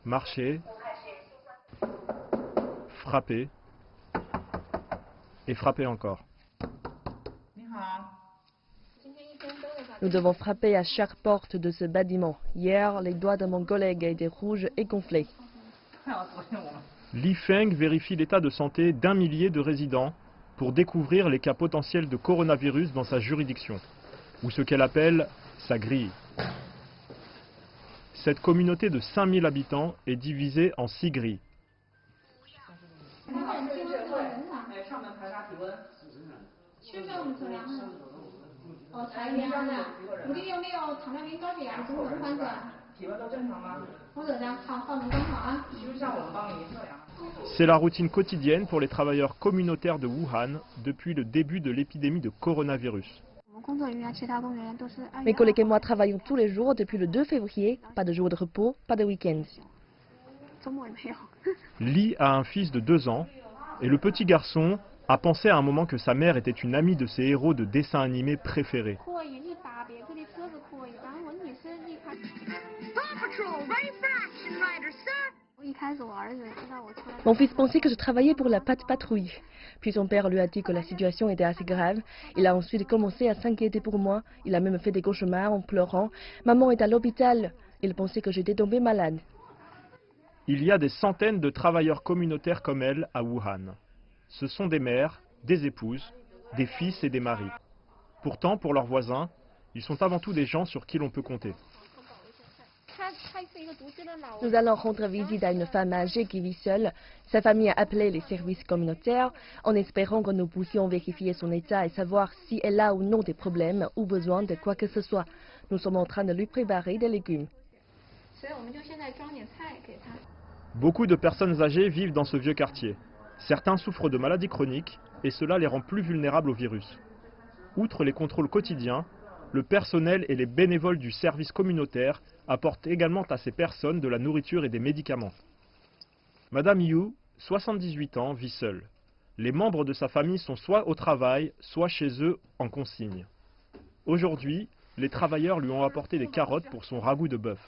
marcher, frapper et frapper encore. Nous devons frapper à chaque porte de ce bâtiment. Hier, les doigts de mon collègue étaient rouges et gonflés. Li Feng vérifie l'état de santé d'un millier de résidents pour découvrir les cas potentiels de coronavirus dans sa juridiction, ou ce qu'elle appelle sa grille. Cette communauté de 5000 habitants est divisée en 6 grilles. C'est la routine quotidienne pour les travailleurs communautaires de Wuhan depuis le début de l'épidémie de coronavirus. Mes collègues et moi travaillons tous les jours depuis le 2 février. Pas de jour de repos, pas de week-end. Li a un fils de 2 ans et le petit garçon a pensé à un moment que sa mère était une amie de ses héros de dessins animés préférés. Mon fils pensait que je travaillais pour la patrouille. Puis son père lui a dit que la situation était assez grave. Il a ensuite commencé à s'inquiéter pour moi. Il a même fait des cauchemars en pleurant. Maman est à l'hôpital. Il pensait que j'étais tombée malade. Il y a des centaines de travailleurs communautaires comme elle à Wuhan. Ce sont des mères, des épouses, des fils et des maris. Pourtant, pour leurs voisins, ils sont avant tout des gens sur qui l'on peut compter. Nous allons rendre visite à une femme âgée qui vit seule. Sa famille a appelé les services communautaires en espérant que nous puissions vérifier son état et savoir si elle a ou non des problèmes ou besoin de quoi que ce soit. Nous sommes en train de lui préparer des légumes. Beaucoup de personnes âgées vivent dans ce vieux quartier. Certains souffrent de maladies chroniques et cela les rend plus vulnérables au virus. Outre les contrôles quotidiens, le personnel et les bénévoles du service communautaire apportent également à ces personnes de la nourriture et des médicaments. Madame Yu, 78 ans, vit seule. Les membres de sa famille sont soit au travail, soit chez eux en consigne. Aujourd'hui, les travailleurs lui ont apporté des carottes pour son ragoût de bœuf.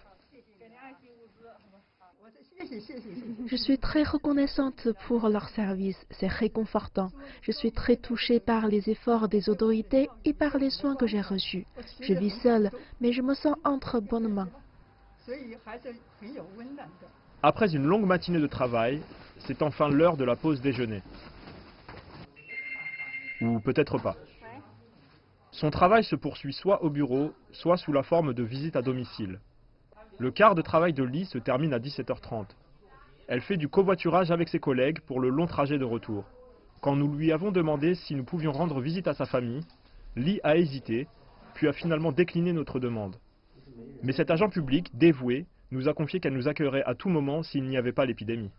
Je suis très reconnaissante pour leur service, c'est réconfortant. Je suis très touchée par les efforts des autorités et par les soins que j'ai reçus. Je vis seule, mais je me sens entre bonnes mains. Après une longue matinée de travail, c'est enfin l'heure de la pause déjeuner. Ou peut-être pas. Son travail se poursuit soit au bureau, soit sous la forme de visites à domicile. Le quart de travail de Li se termine à 17h30. Elle fait du covoiturage avec ses collègues pour le long trajet de retour. Quand nous lui avons demandé si nous pouvions rendre visite à sa famille, Li a hésité, puis a finalement décliné notre demande. Mais cet agent public, dévoué, nous a confié qu'elle nous accueillerait à tout moment s'il n'y avait pas l'épidémie.